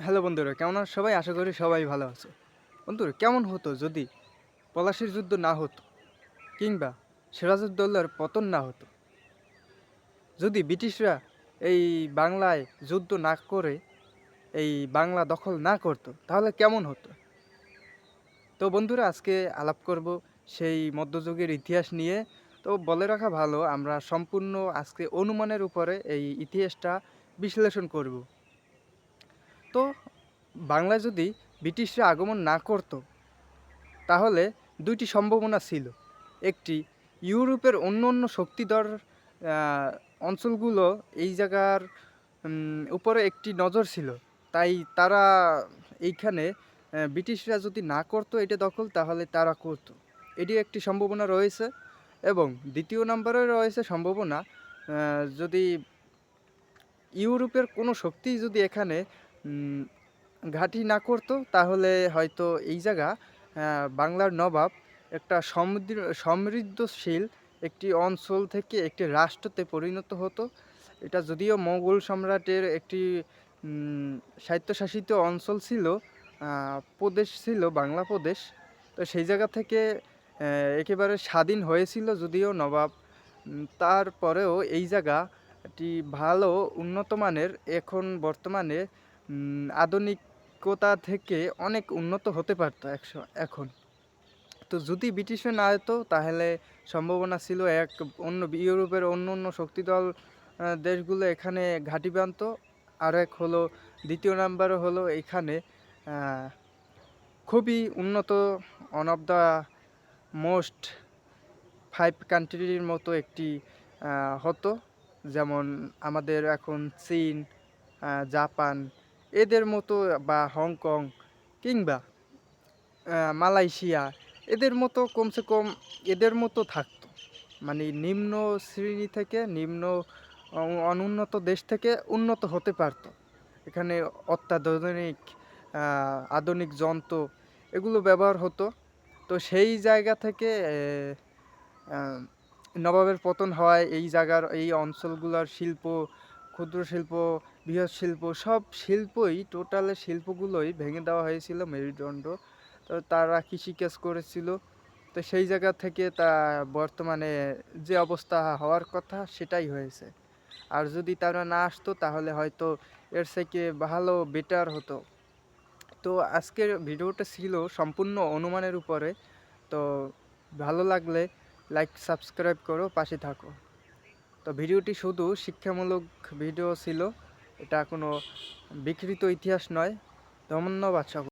Hello বন্ধুরা, কেমন আছো সবাই? আশা করি সবাই ভালো আছে। বন্ধুরা, কেমন হতো যদি পলাশির যুদ্ধ না হতো কিংবা সিরাজউদ্দৌলার পতন না হতো? যদি ব্রিটিশরা এই বাংলায় যুদ্ধ না করে এই বাংলা দখল না করতো তাহলে কেমন হতো? তো বন্ধুরা, আজকে আলাপ করব সেই মধ্যযুগের ইতিহাস নিয়ে। তো বলে রাখা ভালো, আমরা সম্পূর্ণ আজকে অনুমানের উপরে এই ইতিহাসটা বিশ্লেষণ করব। তো বাংলায় যদি ব্রিটিশরা আগমন না করতো তাহলে দুইটি সম্ভাবনা ছিল। একটি, ইউরোপের অন্য অন্য শক্তিধর অঞ্চলগুলো এই জায়গার উপরে একটি নজর ছিল। তাই তারা এইখানে ব্রিটিশরা যদি না করতো এটা দখল, তাহলে তারা করতো। এটি একটি সম্ভাবনা রয়েছে। এবং দ্বিতীয় নম্বরে রয়েছে সম্ভাবনা, যদি ইউরোপের কোনো শক্তি যদি এখানে ঘাঁটি না করতো তাহলে হয়তো এই জায়গা বাংলার নবাব একটা সমৃদ্ধশীল একটি অঞ্চল থেকে একটি রাষ্ট্রতে পরিণত হতো। এটা যদিও মোগল সম্রাটের একটি স্বায়ত্তশাসিত অঞ্চল ছিল, প্রদেশ ছিল বাংলা প্রদেশ। তো সেই জায়গা থেকে একেবারে স্বাধীন হয়েছিল যদিও নবাব, তারপরেও এই জায়গাটি ভালো উন্নত মানের, এখন বর্তমানে আধুনিকতা থেকে অনেক উন্নত হতে পারতো এখন। তো যদি ব্রিটিশরা না হতো তাহলে সম্ভাবনা ছিল এক, অন্য ইউরোপের অন্য অন্য শক্তিদল দেশগুলো এখানে ঘাঁটি বাঁধতো। আর এক হলো, দ্বিতীয় নাম্বারও হলো এখানে খুবই উন্নত, ওয়ান অফ দ্য মোস্ট 5 কান্ট্রির মতো একটি হতো। যেমন আমাদের এখন চীন, জাপান এদের মতো, বা হংকং কিংবা মালয়েশিয়া এদের মতো, কমসে কম এদের মতো থাকতো। মানে নিম্ন শ্রেণী থেকে, নিম্ন অনুন্নত দেশ থেকে উন্নত হতে পারতো। এখানে অত্যাধুনিক আধুনিক যন্ত্র এগুলো ব্যবহার হতো। তো সেই জায়গা থেকে নবাবের পতন হওয়ায় এই জায়গার এই অঞ্চলগুলোর শিল্প, ক্ষুদ্র শিল্প, বৃহৎ শিল্প, সব শিল্পই, টোটাল শিল্পগুলোই ভেঙে দেওয়া হয়েছিল মেরুদণ্ড। তো তারা কৃষিকাজ করেছিল। তো সেই জায়গা থেকে তা বর্তমানে যে অবস্থা হওয়ার কথা সেটাই হয়েছে। আর যদি তারা না আসতো তাহলে হয়তো এর থেকে ভালো বেটার হতো। তো আজকের ভিডিওটা ছিল সম্পূর্ণ অনুমানের উপরে। তো ভালো লাগলে লাইক সাবস্ক্রাইব করো, পাশে থাকো। তো ভিডিওটি শুধু শিক্ষামূলক ভিডিও ছিল, এটা কোনো বিকৃত ইতিহাস নয়। ধন্যবাদ সকল।